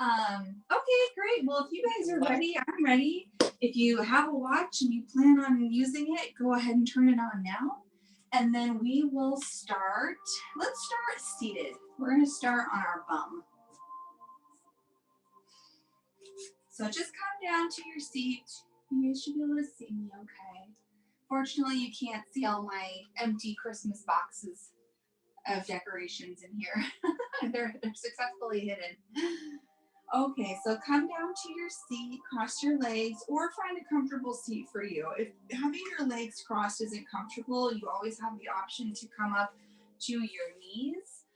Okay, great. Well, if you guys are ready, I'm ready. If you have a watch and you plan on using it, go ahead and turn it on now. And then we will start. Let's start seated. We're going to start on our bum. So just come down to your seat. You guys should be able to see me okay. Fortunately, you can't see all my empty Christmas boxes of decorations in here. they're successfully hidden. Okay, so come down to your seat, cross your legs, or find a comfortable seat for you. If having your legs crossed isn't comfortable, you always have the option to come up to your knees,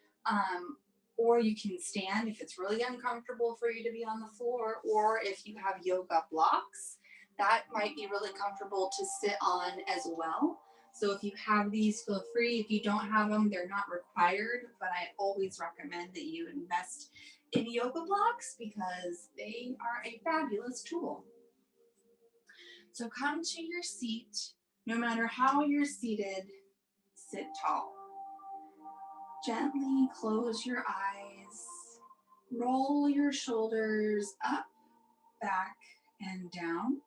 or you can stand if it's really uncomfortable for you to be on the floor, or if you have yoga blocks, that might be really comfortable to sit on as well. So if you have these, feel free. If you don't have them, they're not required, but I always recommend that you invest in yoga blocks because they are a fabulous tool. So come to your seat. No matter how you're seated, sit tall. Gently close your eyes. Roll your shoulders up, back, and down.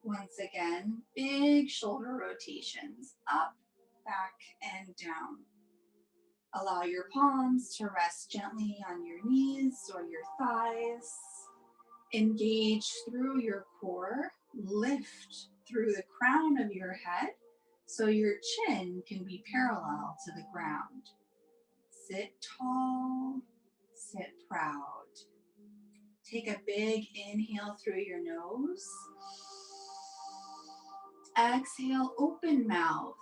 Once again, big shoulder rotations, up, back, and down. Allow your palms to rest gently on your knees or your thighs. Engage through your core, lift through the crown of your head so your chin can be parallel to the ground. Sit tall, sit proud. Take a big inhale through your nose. Exhale, open mouth.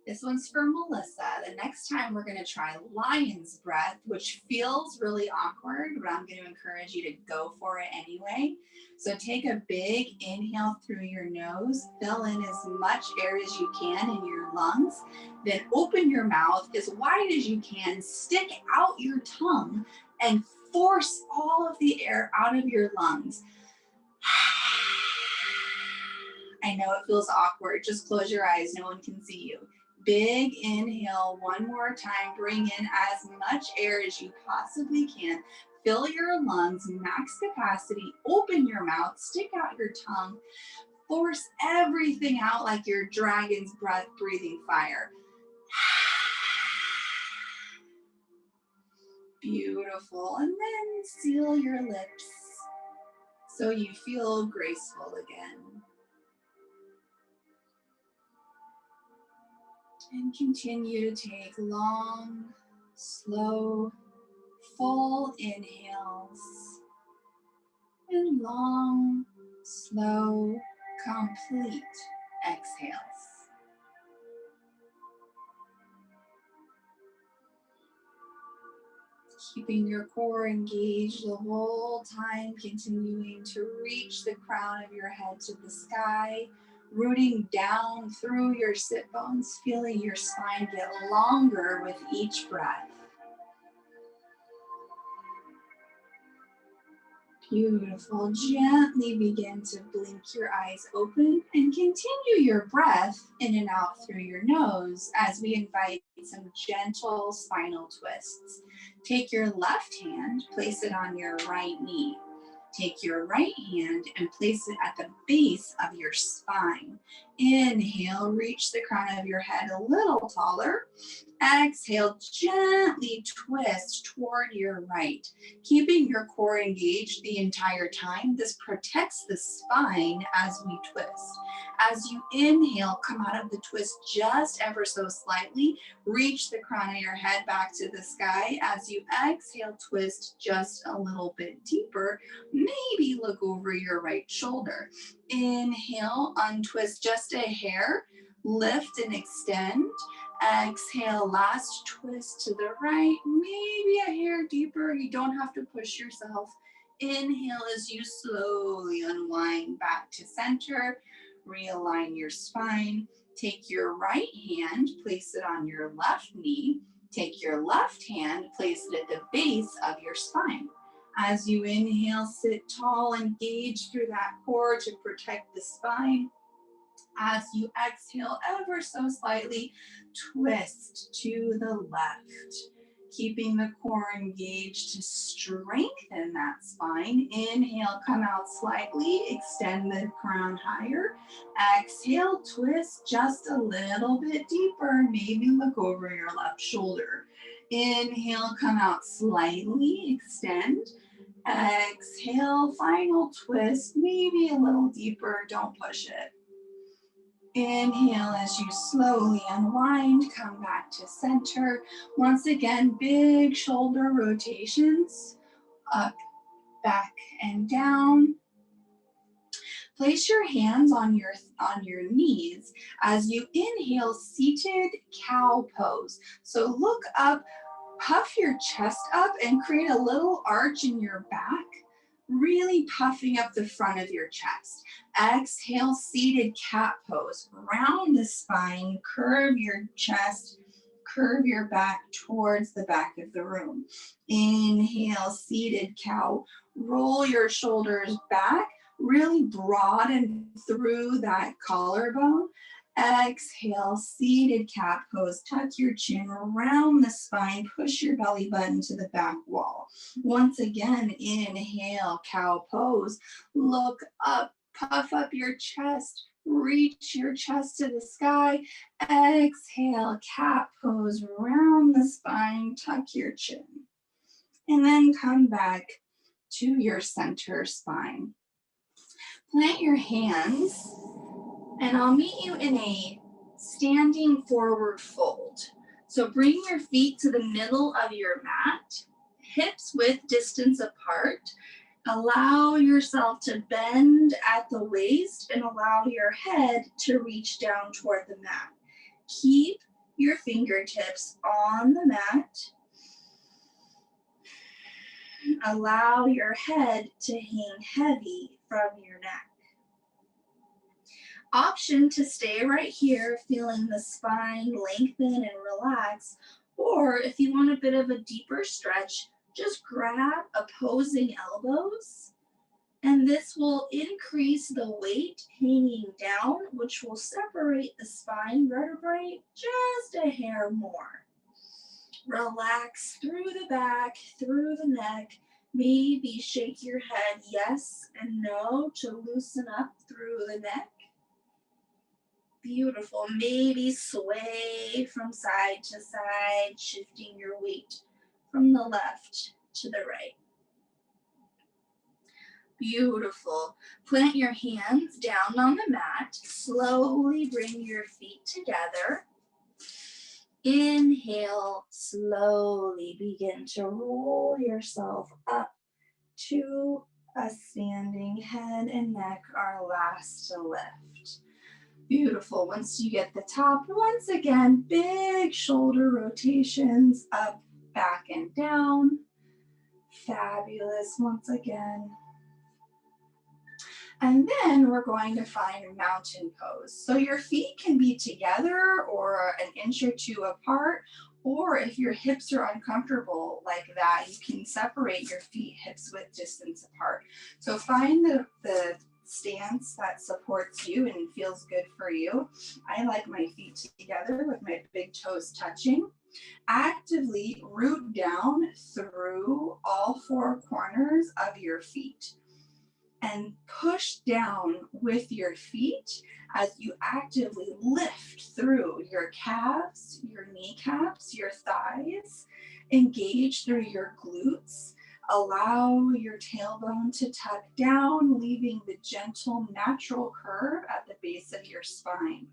This one's for Melissa. The next time we're going to try lion's breath, which feels really awkward, but I'm going to encourage you to go for it anyway. So take a big inhale through your nose, fill in as much air as you can in your lungs, then open your mouth as wide as you can, stick out your tongue, and force all of the air out of your lungs. I know it feels awkward. Just close your eyes. No one can see you. Big inhale one more time. Bring in as much air as you possibly can. Fill your lungs, max capacity. Open your mouth, stick out your tongue. Force everything out like your dragon's breath, breathing fire. Beautiful. And then seal your lips so you feel graceful again. And continue to take long, slow, full inhales and long, slow, complete exhales. Keeping your core engaged the whole time, continuing to reach the crown of your head to the sky, rooting down through your sit bones, feeling your spine get longer with each breath. Beautiful. Gently begin to blink your eyes open and continue your breath in and out through your nose as we invite some gentle spinal twists. Take your left hand, place it on your right knee. Take your right hand and place it at the base of your spine. Inhale, reach the crown of your head a little taller. Exhale, gently twist toward your right, keeping your core engaged the entire time. This protects the spine as we twist. As you inhale, come out of the twist just ever so slightly. Reach the crown of your head back to the sky. As you exhale, twist just a little bit deeper. Maybe look over your right shoulder. Inhale, untwist just a hair. Lift and extend. Exhale, last twist to the right, maybe a hair deeper. You don't have to push yourself. Inhale as you slowly unwind back to center. Realign your spine. Take your right hand, place it on your left knee. Take your left hand, place it at the base of your spine. As you inhale, sit tall, engage through that core to protect the spine. As you exhale ever so slightly, twist to the left. keeping the core engaged to strengthen that spine. Inhale, come out slightly, extend the crown higher. Exhale, twist just a little bit deeper, maybe look over your left shoulder. Inhale, come out slightly, extend. Exhale, final twist, maybe a little deeper, don't push it. Inhale as you slowly unwind, come back to center. Once again, big shoulder rotations, up, back, and down. Place your hands on your knees as you inhale, seated cow pose. So look up, puff your chest up and create a little arch in your back, really puffing up the front of your chest. Exhale, seated cat pose. Round the spine, curve your chest, curve your back towards the back of the room. Inhale, seated cow. Roll your shoulders back, really broaden through that collarbone. Exhale, seated cat pose. Tuck your chin around the spine. Push your belly button to the back wall. Once again, inhale, cow pose. Look up, puff up your chest. Reach your chest to the sky. Exhale, cat pose. Round the spine. Tuck your chin. And then come back to your center spine. Plant your hands, and I'll meet you in a standing forward fold. So bring your feet to the middle of your mat, hips width distance apart. Allow yourself to bend at the waist and allow your head to reach down toward the mat. Keep your fingertips on the mat. Allow your head to hang heavy from your neck. Option to stay right here, feeling the spine lengthen and relax, or if you want a bit of a deeper stretch, just grab opposing elbows, and this will increase the weight hanging down, which will separate the spine vertebrae just a hair more. Relax through the back, through the neck. Maybe shake your head yes and no to loosen up through the neck. Beautiful. Maybe sway from side to side, shifting your weight from the left to the right. Beautiful. Plant your hands down on the mat. Slowly bring your feet together. Inhale, slowly begin to roll yourself up to a standing. Head and neck are last to lift. Beautiful. Once you get the top, once again, big shoulder rotations, up, back, and down. Fabulous once again. And then we're going to find a mountain pose. So your feet can be together or an inch or two apart, or if your hips are uncomfortable like that, you can separate your feet hips width distance apart. So find the stance that supports you and feels good for you. I like my feet together with my big toes touching. Actively root down through all four corners of your feet and push down with your feet as you actively lift through your calves, your kneecaps, your thighs. Engage through your glutes. Allow your tailbone to tuck down, leaving the gentle, natural curve at the base of your spine.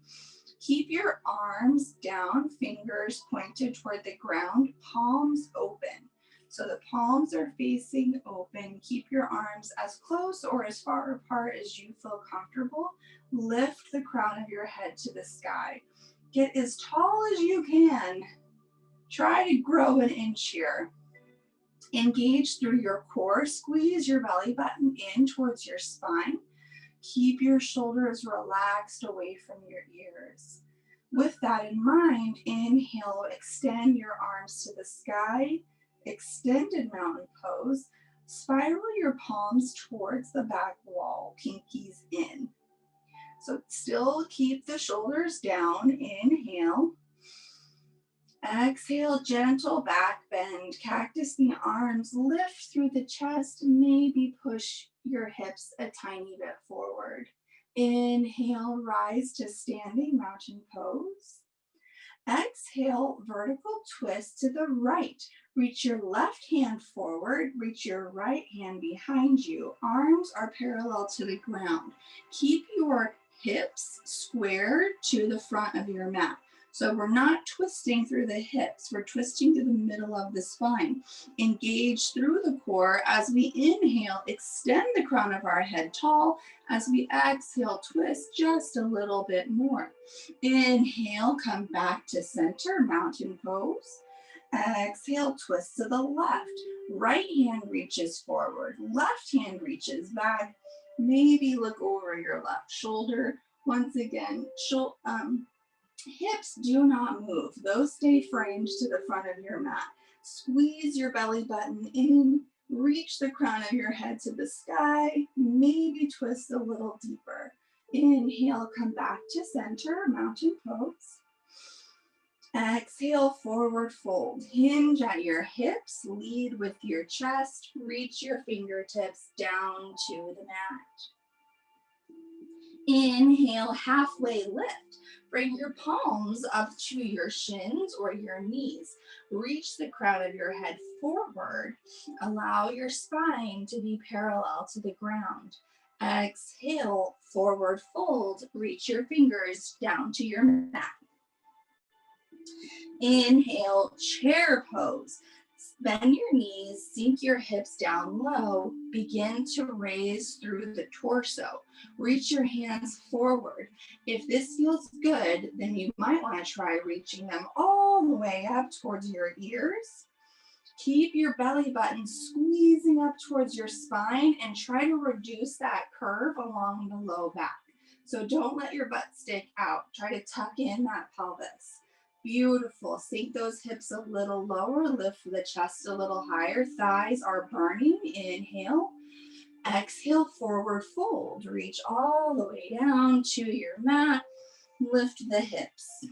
Keep your arms down, fingers pointed toward the ground, palms open. So the palms are facing open. Keep your arms as close or as far apart as you feel comfortable. Lift the crown of your head to the sky. Get as tall as you can. Try to grow an inch here. Engage through your core. Squeeze your belly button in towards your spine. Keep your shoulders relaxed away from your ears. With that in mind, inhale, extend your arms to the sky. Extended mountain pose. Spiral your palms towards the back wall, pinkies in. So still keep the shoulders down. Inhale. Exhale, gentle back bend, cactus the arms, lift through the chest, maybe push your hips a tiny bit forward. Inhale, rise to standing mountain pose. Exhale, vertical twist to the right. Reach your left hand forward, reach your right hand behind you. Arms are parallel to the ground. Keep your hips squared to the front of your mat. So we're not twisting through the hips, we're twisting through the middle of the spine. Engage through the core. As we inhale, extend the crown of our head tall. As we exhale, twist just a little bit more. Inhale, come back to center, mountain pose. Exhale, twist to the left. Right hand reaches forward, left hand reaches back. Maybe look over your left shoulder. Once again, hips do not move. Those stay framed to the front of your mat. Squeeze your belly button in. Reach the crown of your head to the sky. Maybe twist a little deeper. Inhale, come back to center, mountain pose. Exhale, forward fold. Hinge at your hips, lead with your chest. Reach your fingertips down to the mat. Inhale, halfway lift. Bring your palms up to your shins or your knees. Reach the crown of your head forward. Allow your spine to be parallel to the ground. Exhale, forward fold. Reach your fingers down to your mat. Inhale, chair pose. Bend your knees, sink your hips down low. Begin to raise through the torso. Reach your hands forward. If this feels good, then you might want to try reaching them all the way up towards your ears. Keep your belly button squeezing up towards your spine and try to reduce that curve along the low back. So don't let your butt stick out. Try to tuck in that pelvis. Beautiful. Sink those hips a little lower. Lift the chest a little higher. Thighs are burning. Inhale. Exhale, forward fold. Reach all the way down to your mat. Lift the hips.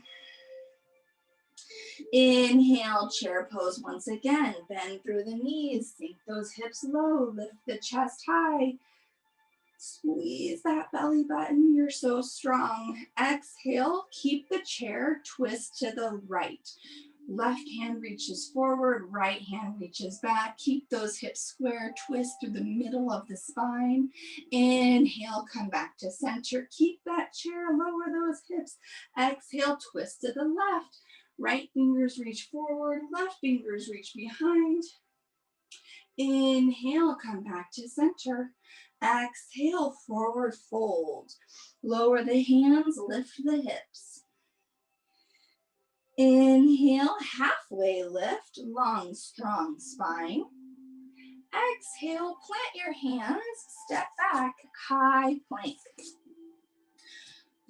Inhale, chair pose once again. Bend through the knees. Sink those hips low. Lift the chest high. Squeeze that belly button. You're so strong. Exhale, keep the chair, twist to the right. Left hand reaches forward, right hand reaches back. Keep those hips square, twist through the middle of the spine. Inhale, come back to center. Keep that chair, lower those hips. Exhale, twist to the left. Right fingers reach forward, left fingers reach behind. Inhale, come back to center. Exhale, forward fold. Lower the hands, lift the hips. Inhale, halfway lift, long, strong spine. Exhale, plant your hands, step back, high plank.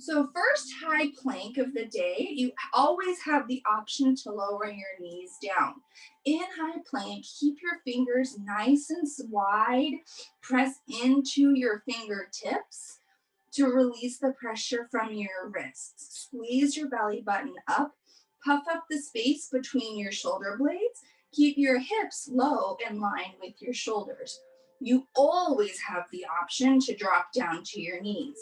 So first high plank of the day, you always have the option to lower your knees down. In high plank, keep your fingers nice and wide. Press into your fingertips to release the pressure from your wrists. Squeeze your belly button up. Puff up the space between your shoulder blades. Keep your hips low in line with your shoulders. You always have the option to drop down to your knees.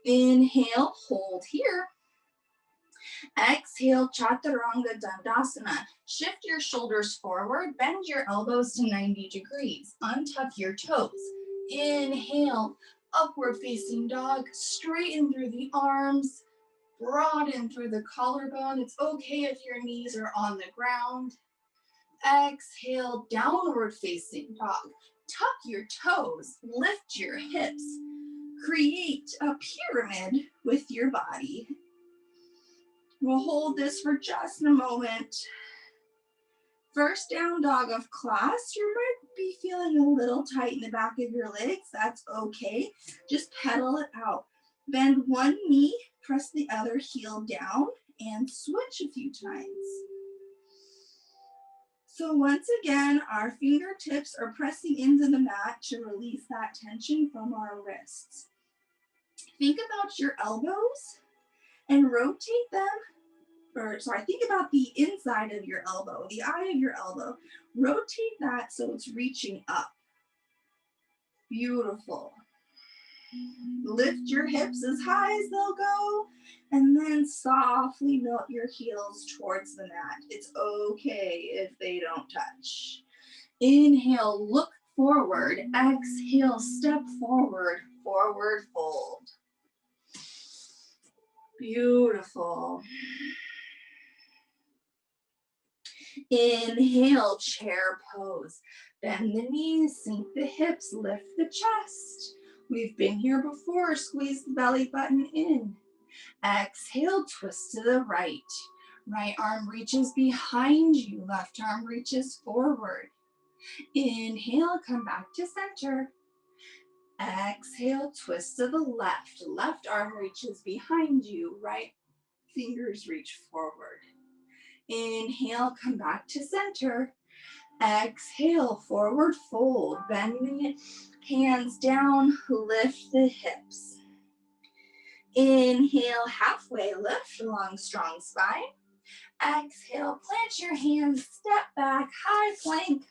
Inhale, hold here. Exhale, Chaturanga Dandasana. Shift your shoulders forward, bend your elbows to 90 degrees. Untuck your toes. Inhale, upward facing dog. Straighten through the arms. Broaden through the collarbone. It's okay if your knees are on the ground. Exhale, downward facing dog. Tuck your toes. Lift your hips. Create a pyramid with your body. We'll hold this for just a moment. First down dog of class, you might be feeling a little tight in the back of your legs. That's okay. Just pedal it out. Bend one knee, press the other heel down, and switch a few times. So once again, our fingertips are pressing into the mat to release that tension from our wrists. Think about your elbows and rotate them or sorry, think about the inside of your elbow, the eye of your elbow. Rotate that so it's reaching up. Beautiful. Lift your hips as high as they'll go, and then softly melt your heels towards the mat. It's okay if they don't touch. Inhale, look forward. Exhale, step forward, forward fold. Beautiful. Inhale, chair pose. Bend the knees, sink the hips, lift the chest. We've been here before. Squeeze the belly button in. Exhale, twist to the right. Right arm reaches behind you. Left arm reaches forward. Inhale, come back to center. Exhale, twist to the left. Left arm reaches behind you. Right fingers reach forward. Inhale, come back to center. Exhale, forward fold. Bending it, hands down, lift the hips. Inhale, halfway lift, long, strong spine. Exhale, plant your hands, step back, high plank.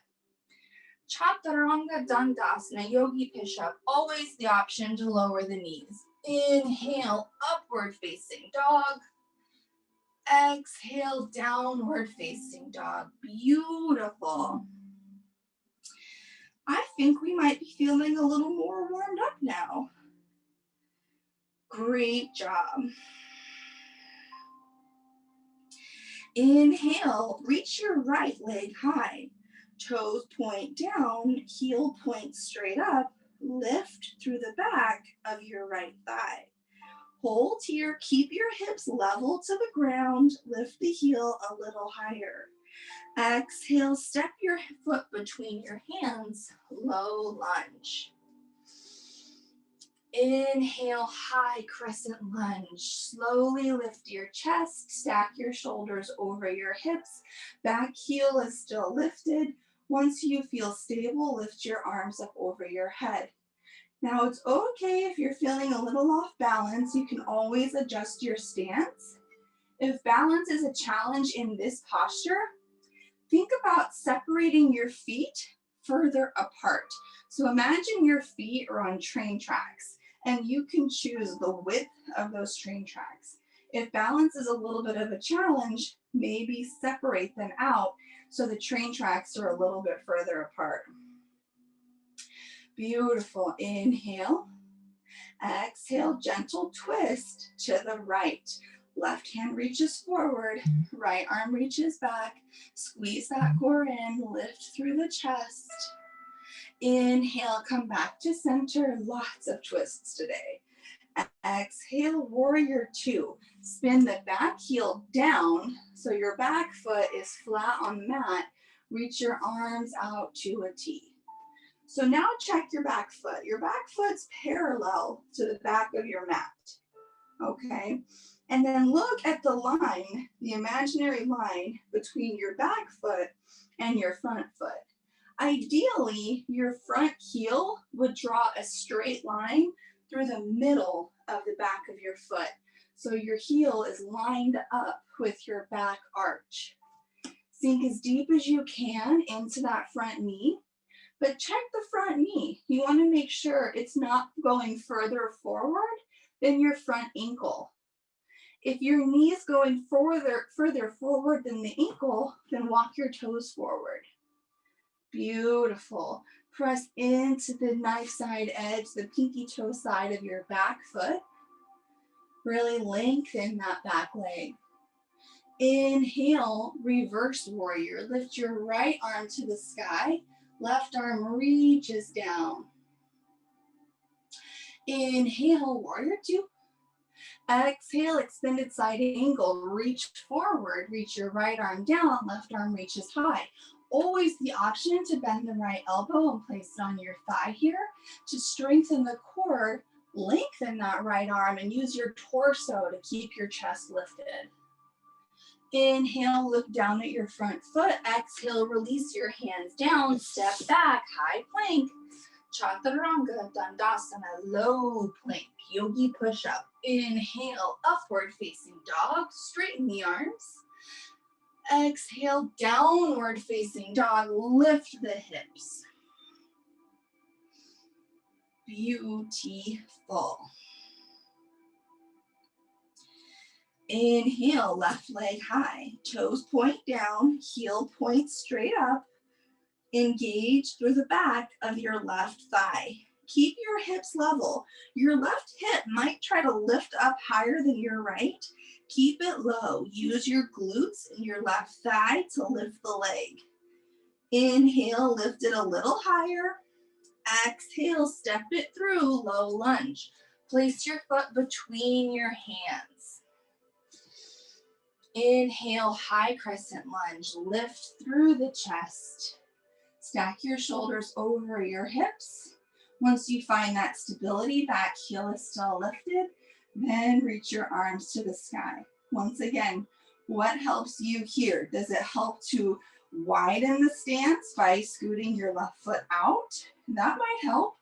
Chaturanga Dandasana, Yogi Push-Up. Always the option to lower the knees. Inhale, upward facing dog. Exhale, downward facing dog. Beautiful. I think we might be feeling a little more warmed up now. Great job. Inhale, reach your right leg high. Toes point down, heel point straight up. Lift through the back of your right thigh. Hold here, keep your hips level to the ground. Lift the heel a little higher. Exhale, step your foot between your hands, low lunge. Inhale, high crescent lunge. Slowly lift your chest, stack your shoulders over your hips. Back heel is still lifted. Once you feel stable, lift your arms up over your head. Now it's okay if you're feeling a little off balance. You can always adjust your stance. If balance is a challenge in this posture, think about separating your feet further apart. So imagine your feet are on train tracks and you can choose the width of those train tracks. If balance is a little bit of a challenge, maybe separate them out so the train tracks are a little bit further apart. Beautiful. Inhale. Exhale, gentle twist to the right. Left hand reaches forward, right arm reaches back. Squeeze that core in, lift through the chest. Inhale, come back to center. Lots of twists today. Exhale, warrior two. Spin the back heel down so your back foot is flat on the mat. Reach your arms out to a T. So now check your back foot. Your back foot's parallel to the back of your mat, okay? And then look at the line, the imaginary line between your back foot and your front foot. Ideally, your front heel would draw a straight line through the middle of the back of your foot. So your heel is lined up with your back arch. Sink as deep as you can into that front knee. But check the front knee. You want to make sure it's not going further forward than your front ankle. If your knee is going further forward than the ankle, then walk your toes forward. Beautiful. Press into the knife side edge, the pinky toe side of your back foot. Really lengthen that back leg. Inhale, reverse warrior. Lift your right arm to the sky. Left arm reaches down. Inhale, warrior two. Exhale, extended side angle. Reach forward, reach your right arm down, left arm reaches high. Always the option to bend the right elbow and place it on your thigh here to strengthen the core. Lengthen that right arm and use your torso to keep your chest lifted. Inhale, look down at your front foot. Exhale, release your hands down, step back, high plank. Chaturanga Dandasana, low plank, yogi push-up. Inhale, upward facing dog, straighten the arms. Exhale, downward facing dog, lift the hips. Beautiful. Inhale, left leg high, toes point down, heel point straight up. Engage through the back of your left thigh. Keep your hips level. Your left hip might try to lift up higher than your right. Keep it low. Use your glutes and your left thigh to lift the leg. Inhale, lift it a little higher. Exhale, step it through, low lunge. Place your foot between your hands. Inhale, high crescent lunge. Lift through the chest. Stack your shoulders over your hips. Once you find that stability, back heel is still lifted, then reach your arms to the sky. Once again, what helps you here? Does it help to widen the stance by scooting your left foot out? That might help.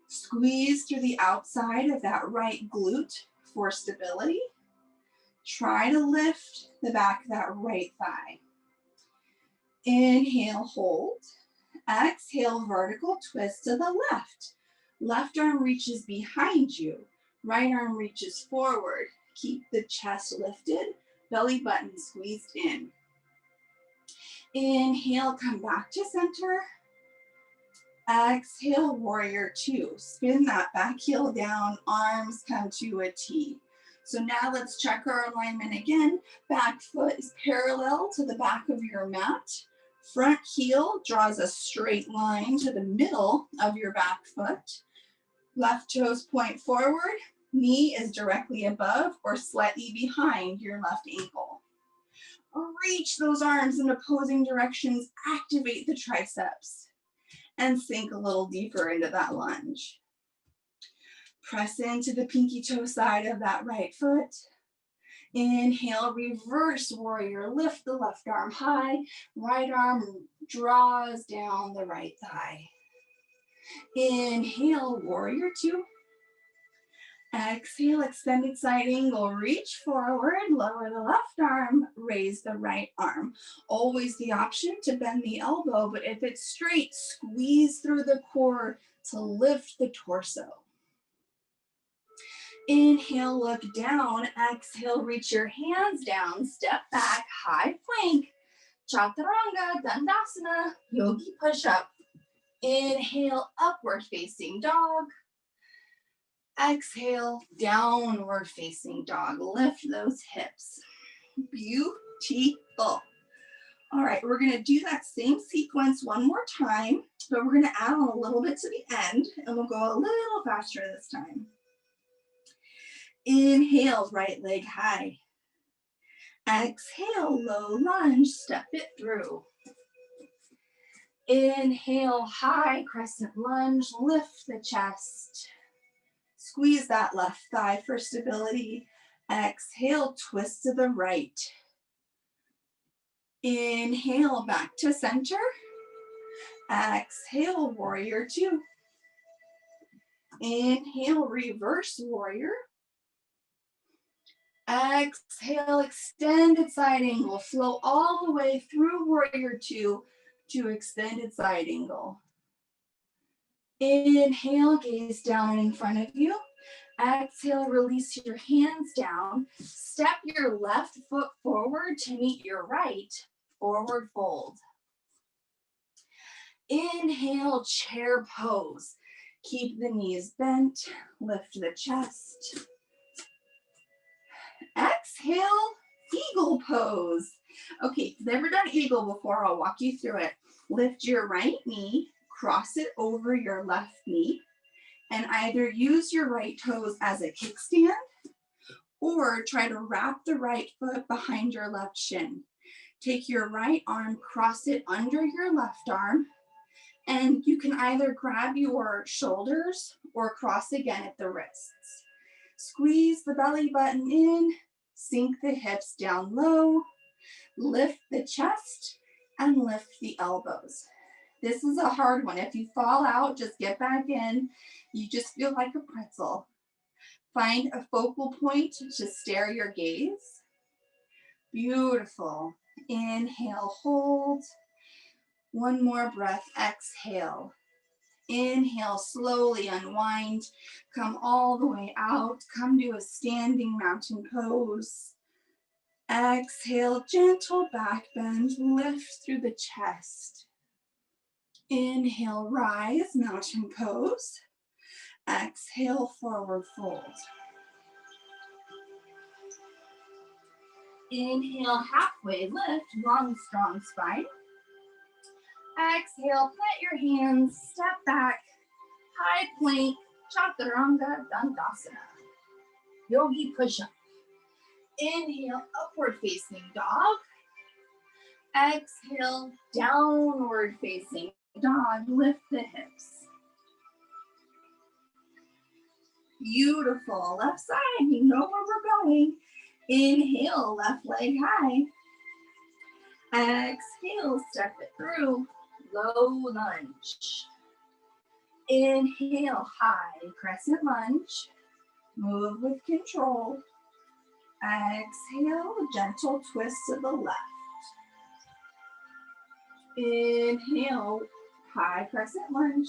Squeeze through the outside of that right glute for stability. Try to lift the back of that right thigh. Inhale, hold. Exhale, vertical twist to the left. Left arm reaches behind you. Right arm reaches forward. Keep the chest lifted, belly button squeezed in. Inhale, come back to center. Exhale, warrior two. Spin that back heel down, arms come to a T. So now let's check our alignment again. Back foot is parallel to the back of your mat. Front heel draws a straight line to the middle of your back foot. Left toes point forward. Knee is directly above or slightly behind your left ankle. Reach those arms in opposing directions. Activate the triceps and sink a little deeper into that lunge. Press into the pinky toe side of that right foot. Inhale, reverse warrior. Lift the left arm high. Right arm draws down the right thigh. Inhale, warrior two. Exhale, extended side angle. Reach forward, lower the left arm, raise the right arm. Always the option to bend the elbow, but if it's straight, squeeze through the core to lift the torso. Inhale, look down. Exhale, reach your hands down. Step back, high plank. Chaturanga, Dandasana, yogi push-up. Inhale, upward facing dog. Exhale, downward facing dog. Lift those hips. Beautiful. All right, we're gonna do that same sequence one more time, but we're gonna add on a little bit to the end, and we'll go a little faster this time. Inhale, right leg high. Exhale, low lunge, step it through. Inhale, high crescent lunge, lift the chest. Squeeze that left thigh for stability. Exhale, twist to the right. Inhale, back to center. Exhale, warrior two. Inhale, reverse warrior. Exhale, extended side angle. Flow all the way through warrior two to extended side angle. Inhale, gaze down in front of you. Exhale, release your hands down. Step your left foot forward to meet your right. Forward fold. Inhale, chair pose. Keep the knees bent. Lift the chest. Exhale, eagle pose. Okay, if you've never done eagle before, I'll walk you through it. Lift your right knee, cross it over your left knee, and either use your right toes as a kickstand or try to wrap the right foot behind your left shin. Take your right arm, cross it under your left arm, and you can either grab your shoulders or cross again at the wrists. Squeeze the belly button in, sink the hips down low, lift the chest. and lift the elbows. This is a hard one. If you fall out, just get back in. You just feel like a pretzel. Find a focal point to stare your gaze. Beautiful. Inhale, hold. One more breath, exhale. Inhale, slowly unwind. Come all the way out. Come to a standing mountain pose. Exhale, gentle back bend. Lift through the chest. Inhale, rise, mountain pose. Exhale, forward fold. Inhale, halfway lift, long, strong spine. Exhale, plant your hands, step back, high plank, chaturanga dandasana. Yogi push-up. Inhale, upward facing dog. Exhale, downward facing dog. Lift the hips. Beautiful. Left side, you know where we're going. Inhale, left leg high. Exhale, step it through. Low lunge. Inhale, high crescent lunge. Move with control. Exhale, gentle twist to the left. Inhale, high crescent lunge.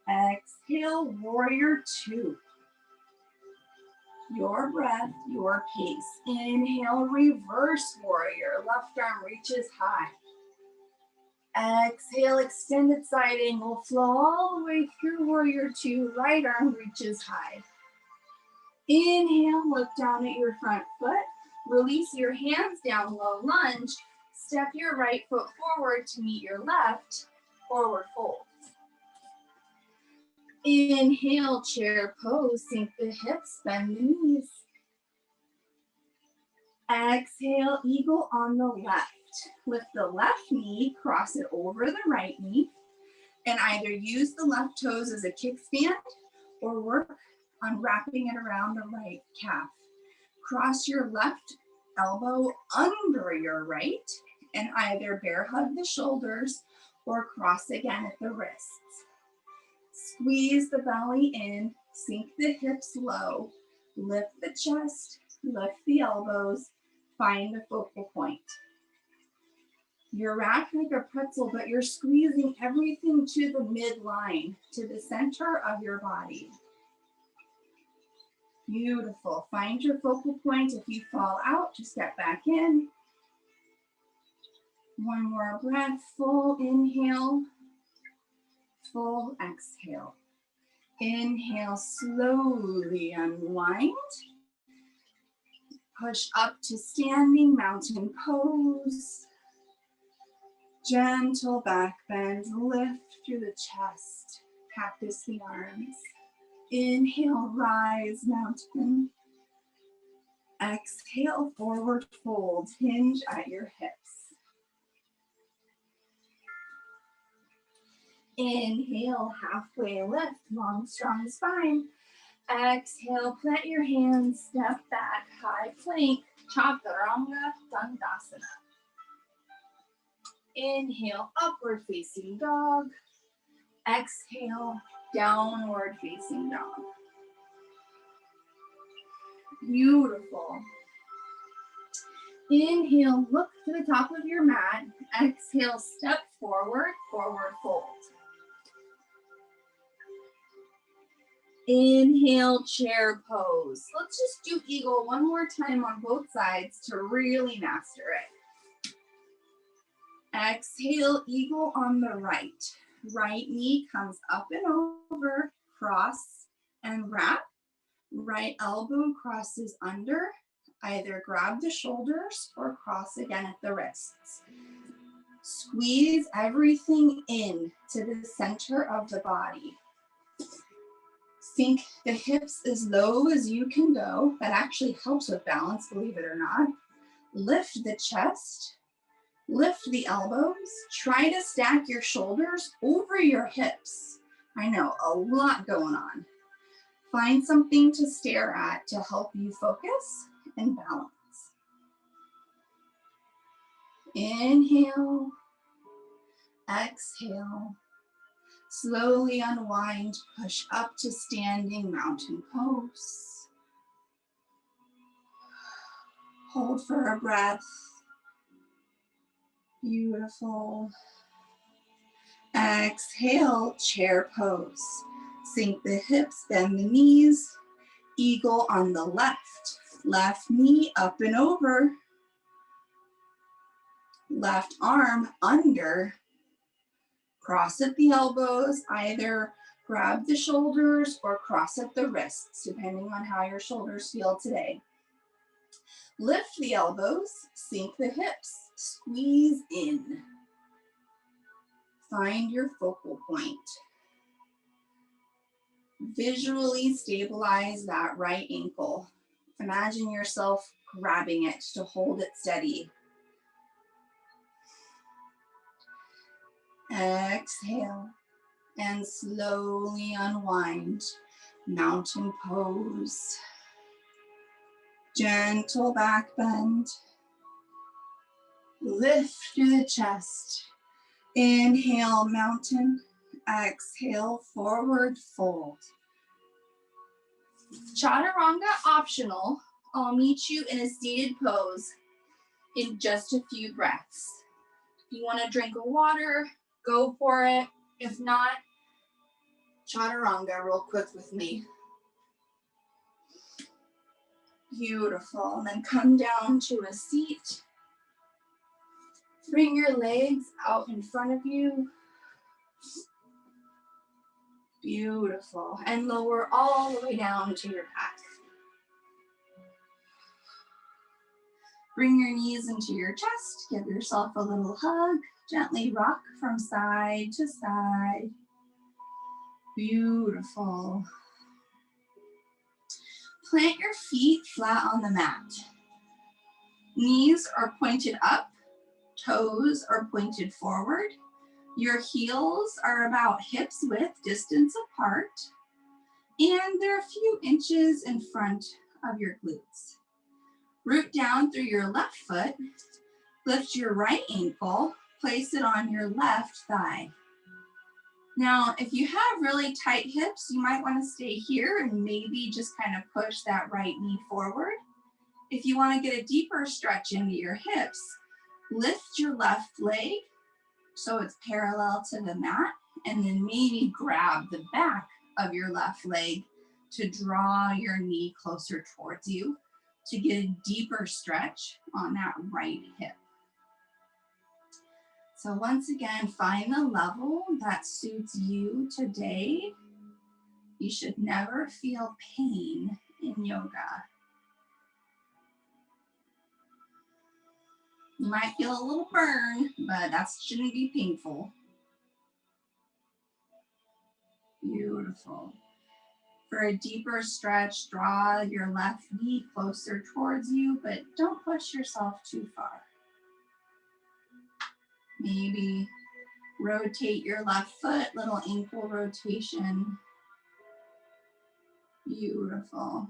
Exhale, warrior two. Your breath, your pace. Inhale, reverse warrior. Left arm reaches high. Exhale, extended side angle. Flow all the way through warrior two. Right arm reaches high. Inhale, look down at your front foot. Release your hands down, low lunge. Step your right foot forward to meet your left. Forward fold. Inhale, chair pose. Sink the hips, bend the knees. Exhale, eagle on the left. Lift the left knee, cross it over the right knee, and either use the left toes as a kickstand or work on wrapping it around the right calf. Cross your left elbow under your right and either bear hug the shoulders or cross again at the wrists. Squeeze the belly in, sink the hips low, lift the chest, lift the elbows, find a focal point. You're wrapped like a pretzel, but you're squeezing everything to the midline, to the center of your body. Beautiful. Find your focal point. If you fall out, just step back in. One more breath, full inhale, full exhale. Inhale, slowly unwind. Push up to standing mountain pose. Gentle back bend, lift through the chest. Cactus the arms. Inhale, rise, mountain. Exhale, forward fold, hinge at your hips. Inhale, halfway lift, long, strong spine. Exhale, plant your hands, step back, high plank, chaturanga dandasana. Inhale, upward facing dog. Exhale, downward facing dog. Beautiful. Inhale, look to the top of your mat. Exhale, step forward, forward fold. Inhale, chair pose. Let's just do eagle one more time on both sides to really master it. Exhale, eagle on the right. Right knee comes up and over, cross and wrap. Right elbow crosses under. Either grab the shoulders or cross again at the wrists. Squeeze everything in to the center of the body. Sink the hips as low as you can go. That actually helps with balance, believe it or not. Lift the chest. Lift the elbows. Try to stack your shoulders over your hips. I know, a lot going on. Find something to stare at to help you focus and balance. Inhale, exhale. Slowly unwind, push up to standing mountain pose. Hold for a breath. Beautiful. Exhale, chair pose. Sink the hips, bend the knees. Eagle on the left. Left knee up and over. Left arm under. Cross at the elbows. Either grab the shoulders or cross at the wrists, depending on how your shoulders feel today. Lift the elbows, sink the hips, squeeze in. Find your focal point. Visually stabilize that right ankle. Imagine yourself grabbing it to hold it steady. Exhale and slowly unwind. Mountain pose. Gentle back bend. Lift through the chest. Inhale, mountain. Exhale, forward fold. Chaturanga optional. I'll meet you in a seated pose in just a few breaths. If you want to drink of water, go for it. If not, chaturanga real quick with me. Beautiful. And then come down to a seat. Bring your legs out in front of you. Beautiful. And lower all the way down to your back. Bring your knees into your chest. Give yourself a little hug. Gently rock from side to side. Beautiful. Plant your feet flat on the mat. Knees are pointed up. Toes are pointed forward. Your heels are about hips width distance apart. And they're a few inches in front of your glutes. Root down through your left foot. Lift your right ankle. Place it on your left thigh. Now, if you have really tight hips, you might want to stay here and maybe just kind of push that right knee forward. If you want to get a deeper stretch into your hips, lift your left leg so it's parallel to the mat, and then maybe grab the back of your left leg to draw your knee closer towards you to get a deeper stretch on that right hip. So once again, find the level that suits you today. You should never feel pain in yoga. You might feel a little burn, but that shouldn't be painful. Beautiful. For a deeper stretch, draw your left knee closer towards you, but don't push yourself too far. Maybe rotate your left foot, little ankle rotation. Beautiful.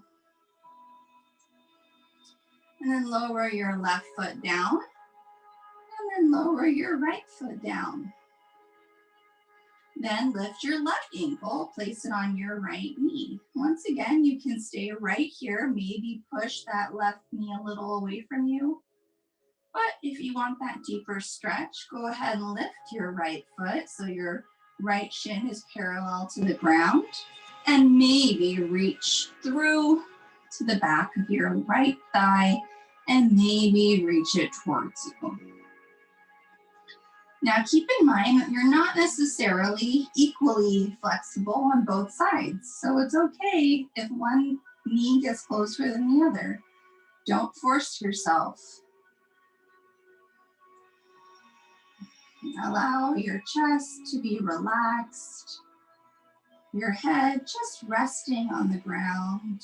And then lower your left foot down, and then lower your right foot down. Then lift your left ankle, place it on your right knee. Once again, you can stay right here, maybe push that left knee a little away from you. But if you want that deeper stretch, go ahead and lift your right foot so your right shin is parallel to the ground, and maybe reach through to the back of your right thigh and maybe reach it towards you. Now keep in mind that you're not necessarily equally flexible on both sides, so it's okay if one knee gets closer than the other. Don't force yourself. Allow your chest to be relaxed, your head just resting on the ground.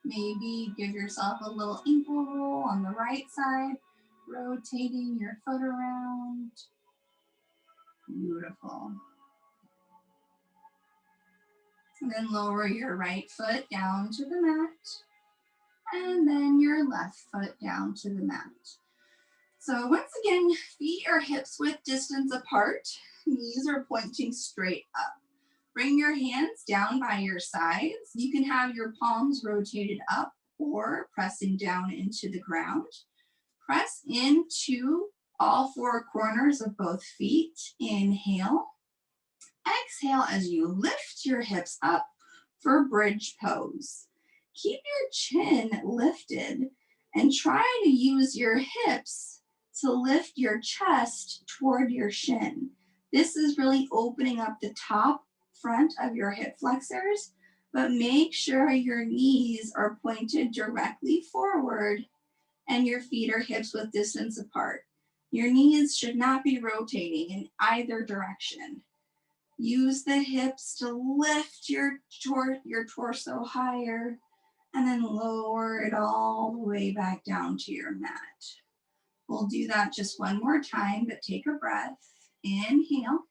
Maybe give yourself a little ankle roll on the right side, rotating your foot around. Beautiful. And then lower your right foot down to the mat And then your left foot down to the mat. So once again, feet or hips width distance apart. Knees are pointing straight up. Bring your hands down by your sides. You can have your palms rotated up or pressing down into the ground. Press into all four corners of both feet. Inhale. Exhale as you lift your hips up for bridge pose. Keep your chin lifted and try to use your hips to lift your chest toward your shin. This is really opening up the top front of your hip flexors, but make sure your knees are pointed directly forward and your feet are hips width distance apart. Your knees should not be rotating in either direction. Use the hips to lift your torso higher and then lower it all the way back down to your mat. We'll do that just one more time, but take a breath. Inhale.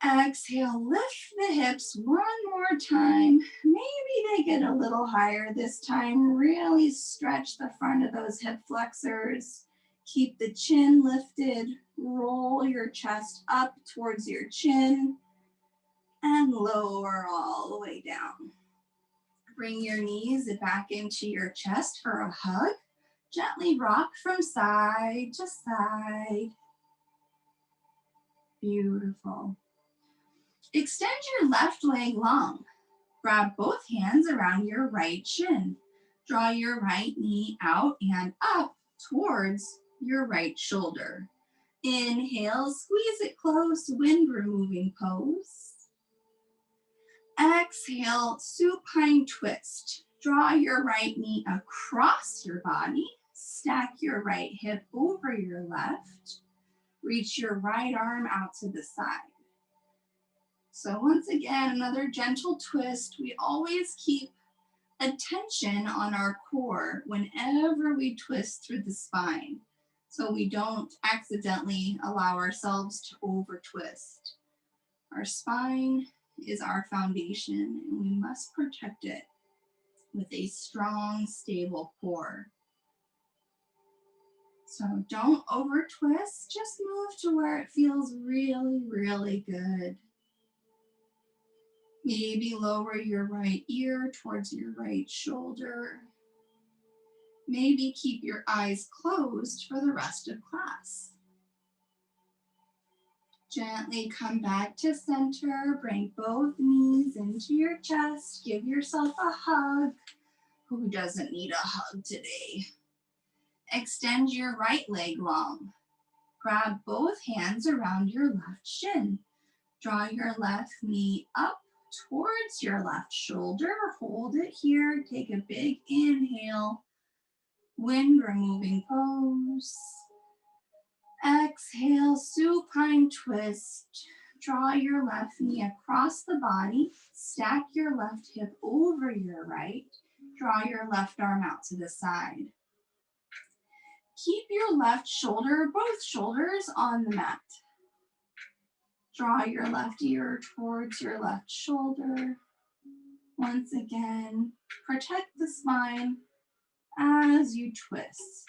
Exhale, lift the hips one more time. Maybe they get a little higher this time. Really stretch the front of those hip flexors. Keep the chin lifted. Roll your chest up towards your chin and lower all the way down. Bring your knees back into your chest for a hug. Gently rock from side to side. Beautiful. Extend your left leg long. Grab both hands around your right shin. Draw your right knee out and up towards your right shoulder. Inhale, squeeze it close, wind removing pose. Exhale, supine twist. Draw your right knee across your body. Stack your right hip over your left. Reach your right arm out to the side. So once again, another gentle twist. We always keep attention on our core whenever we twist through the spine, so we don't accidentally allow ourselves to over twist. Our spine is our foundation and we must protect it with a strong, stable core. So don't over twist, just move to where it feels really, really good. Maybe lower your right ear towards your right shoulder. Maybe keep your eyes closed for the rest of class. Gently come back to center. Bring both knees into your chest. Give yourself a hug. Who doesn't need a hug today? Extend your right leg long. Grab both hands around your left shin. Draw your left knee up towards your left shoulder. Hold it here. Take a big inhale. Wind removing pose. Exhale, supine twist. Draw your left knee across the body. Stack your left hip over your right. Draw your left arm out to the side. Keep your left shoulder, both shoulders on the mat. Draw your left ear towards your left shoulder. Once again, protect the spine as you twist.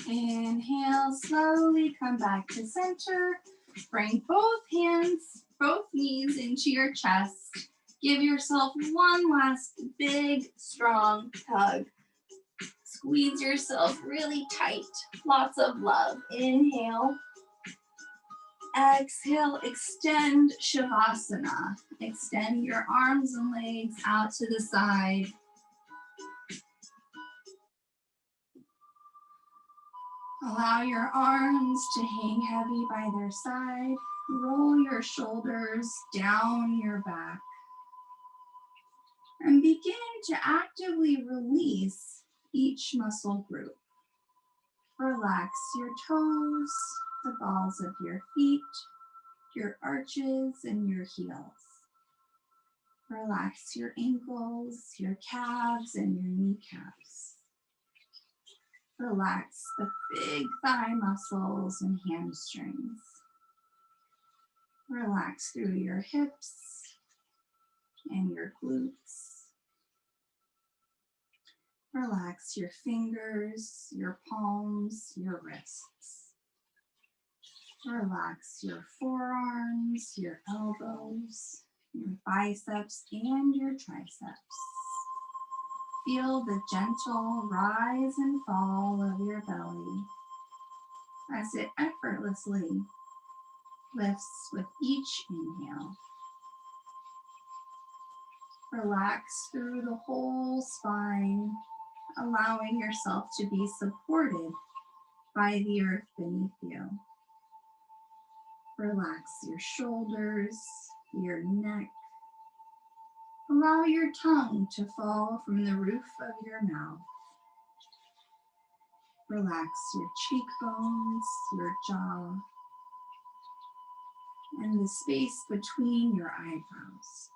Inhale, slowly come back to center. Bring both hands, both knees into your chest. Give yourself one last big, strong hug. Squeeze yourself really tight. Lots of love. Inhale. Exhale, extend Shavasana. Extend your arms and legs out to the side. Allow your arms to hang heavy by their side. Roll your shoulders down your back. And begin to actively release each muscle group. Relax your toes, the balls of your feet, your arches, and your heels. Relax your ankles, your calves, and your kneecaps. Relax the big thigh muscles and hamstrings. Relax through your hips and your glutes. Relax your fingers, your palms, your wrists. Relax your forearms, your elbows, your biceps, and your triceps. Feel the gentle rise and fall of your belly as it effortlessly lifts with each inhale. Relax through the whole spine, allowing yourself to be supported by the earth beneath you. Relax your shoulders, your neck. Allow your tongue to fall from the roof of your mouth. Relax your cheekbones, your jaw, and the space between your eyebrows.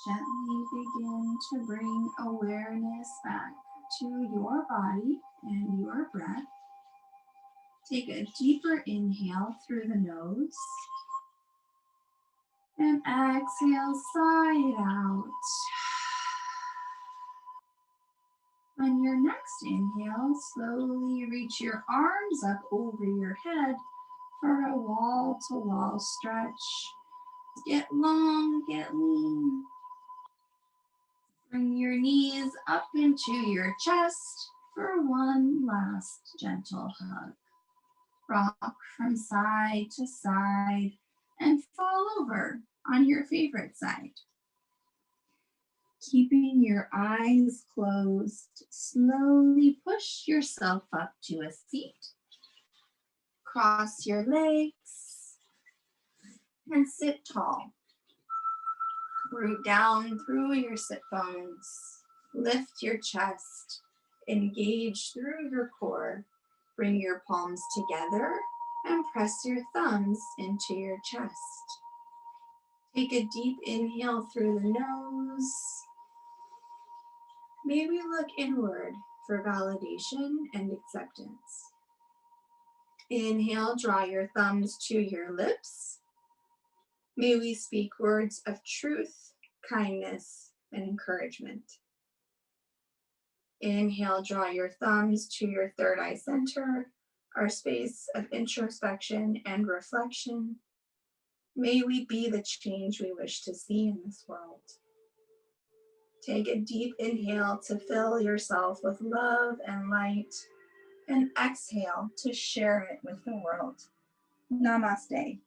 Gently begin to bring awareness back to your body and your breath. Take a deeper inhale through the nose and exhale, sigh it out. On your next inhale, slowly reach your arms up over your head for a wall-to-wall stretch. Get long, get lean. Bring your knees up into your chest for one last gentle hug. Rock from side to side and fall over on your favorite side. Keeping your eyes closed, slowly push yourself up to a seat. Cross your legs and sit tall. Root down through your sit bones. Lift your chest. Engage through your core. Bring your palms together and press your thumbs into your chest. Take a deep inhale through the nose. Maybe look inward for validation and acceptance. Inhale, draw your thumbs to your lips. May we speak words of truth, kindness, and encouragement. Inhale, draw your thumbs to your third eye center, our space of introspection and reflection. May we be the change we wish to see in this world. Take a deep inhale to fill yourself with love and light, and exhale to share it with the world. Namaste.